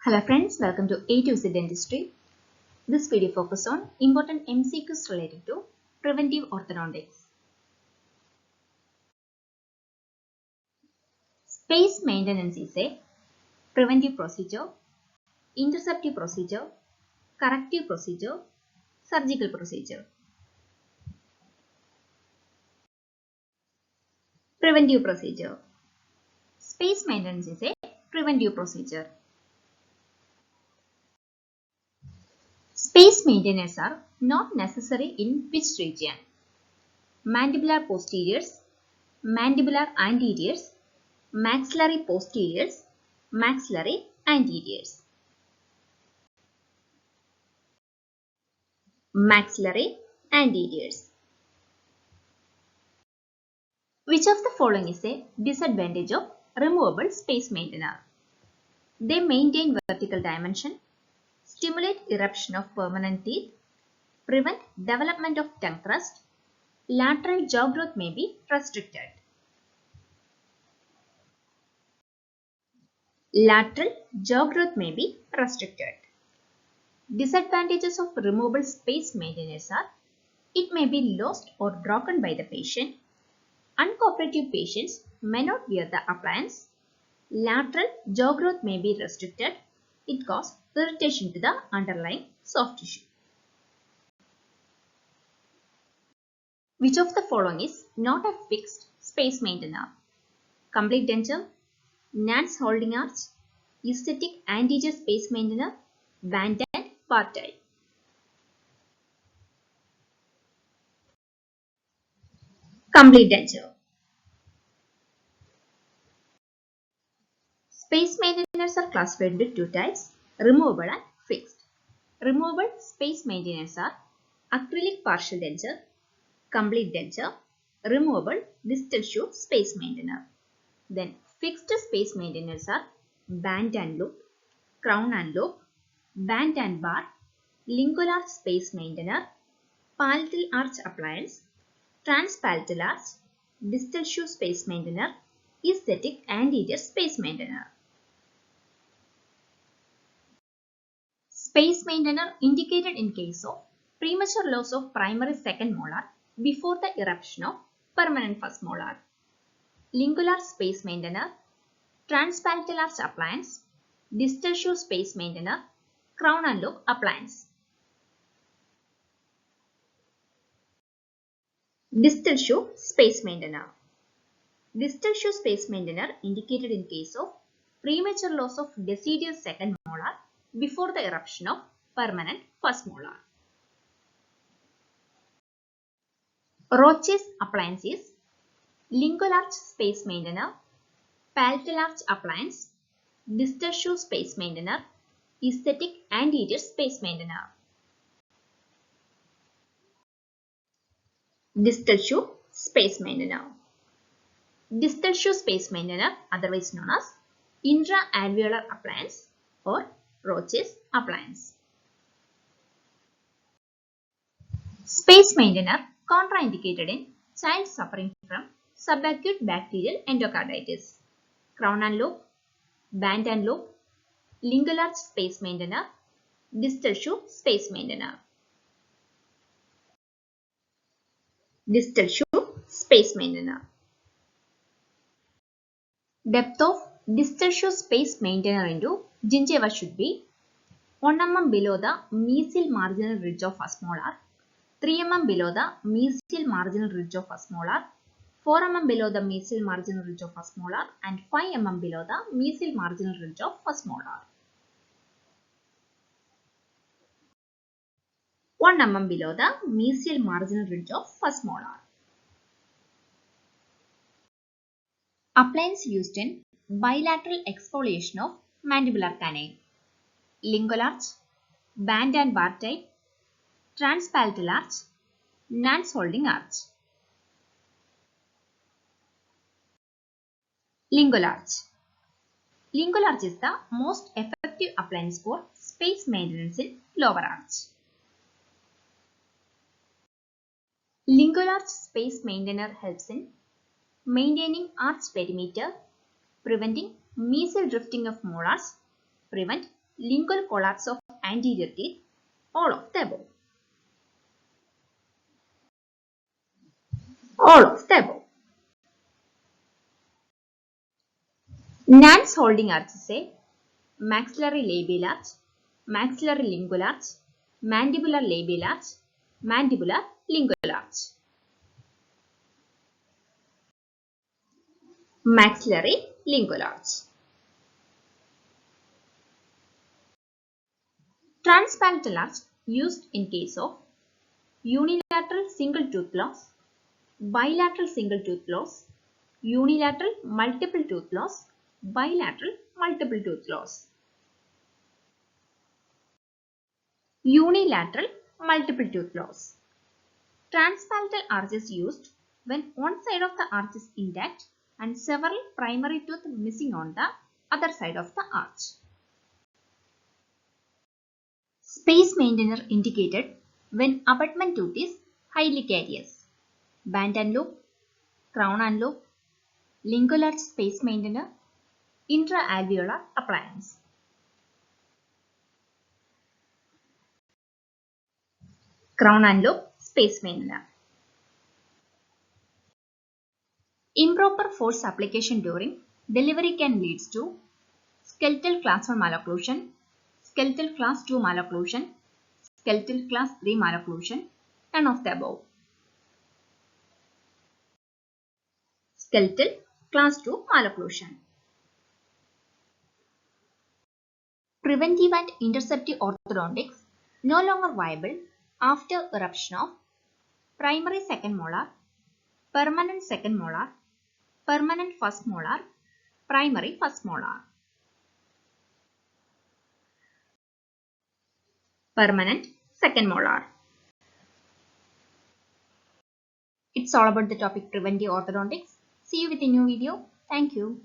Hello friends, welcome to A to Z Dentistry. This video focuses on important MCQs related to preventive orthodontics. Space maintenance is a preventive procedure, interceptive procedure, corrective procedure, surgical procedure. Preventive procedure. Space maintenance is a preventive procedure. Space maintenance are not necessary in which region? Mandibular posteriors, mandibular anteriors, maxillary posteriors, maxillary anteriors. Maxillary anteriors. Which of the following is a disadvantage of removable space maintainer? They maintain vertical dimension, stimulate eruption of permanent teeth, prevent development of tongue crust, lateral jaw growth may be restricted. Lateral jaw growth may be restricted. Disadvantages of removable space maintainers are it may be lost or broken by the patient. Uncooperative patients may not wear the appliance. Lateral jaw growth may be restricted. It causes irritation to the underlying soft tissue. Which of the following is not a fixed space maintainer? Complete denture, Nance holding arch, aesthetic anterior space maintainer, band and bar type. Complete denture. Space maintainers are classified into two types, removable and fixed. Removable space maintainers are acrylic partial denture, complete denture, removable distal shoe space maintainer. Then fixed space maintainers are band and loop, crown and loop, band and bar, lingular space maintainer, palatal arch appliance, transpalatal arch, distal shoe space maintainer, aesthetic anterior space maintainer. Space maintainer indicated in case of premature loss of primary second molar before the eruption of permanent first molar. Lingular space maintainer, transpalatal arch appliance, distal shoe space maintainer, crown and loop appliance. Distal shoe space maintainer. Distal shoe space maintainer indicated in case of premature loss of deciduous second molar before the eruption of permanent first molar. Roche's appliance is lingual arch space maintainer, palatal arch appliance, distal shoe space maintainer, aesthetic anterior space maintainer. Distal shoe space maintainer. Distal shoe space maintainer, otherwise known as intra-alveolar appliance or Roche's appliance. Space maintainer contraindicated in child suffering from subacute bacterial endocarditis. Crown and loop, band and loop, lingual arch space maintainer, distal shoe space maintainer. Distal shoe space maintainer. Depth of distal shoe space maintainer into gingiva should be 1 mm below the mesial marginal ridge of first molar, 3 mm below the mesial marginal ridge of first molar, 4 mm below the mesial marginal ridge of first molar and 5 mm below the mesial marginal ridge of first molar. 1 mm below the mesial marginal ridge of first molar. Appliance used in bilateral exfoliation of mandibular canine. Lingual arch, band and bar type, transpalatal arch, Nance holding arch. Lingual arch. Lingual arch is the most effective appliance for space maintenance in lower arch. Lingual arch space maintainer helps in maintaining arch perimeter, preventing mesial drifting of molars, prevent lingual collapse of anterior teeth, all of the above. All of the above. Nance holding arch is a maxillary labial arch, maxillary lingual arch, mandibular labial arch, mandibular lingual arch. Maxillary lingual arch. Transpalatal arch used in case of unilateral single tooth loss, bilateral single tooth loss, unilateral multiple tooth loss, bilateral multiple tooth loss. Unilateral multiple tooth loss. Transpalatal arch is used when one side of the arch is intact and several primary teeth missing on the other side of the arch. Space maintainer indicated when abutment tooth is highly carious. Band and loop, crown and loop, lingual arch space maintainer, intra-alveolar appliance. Crown and loop space maintainer. Improper force application during delivery can lead to skeletal class 1 malocclusion, skeletal class 2 malocclusion, skeletal class 3 malocclusion, none of the above. Skeletal class 2 malocclusion. Preventive and interceptive orthodontics no longer viable after eruption of primary second molar, permanent second molar, permanent first molar, primary first molar. Permanent second molar. It's all about the topic preventive orthodontics. See you with a new video. Thank you.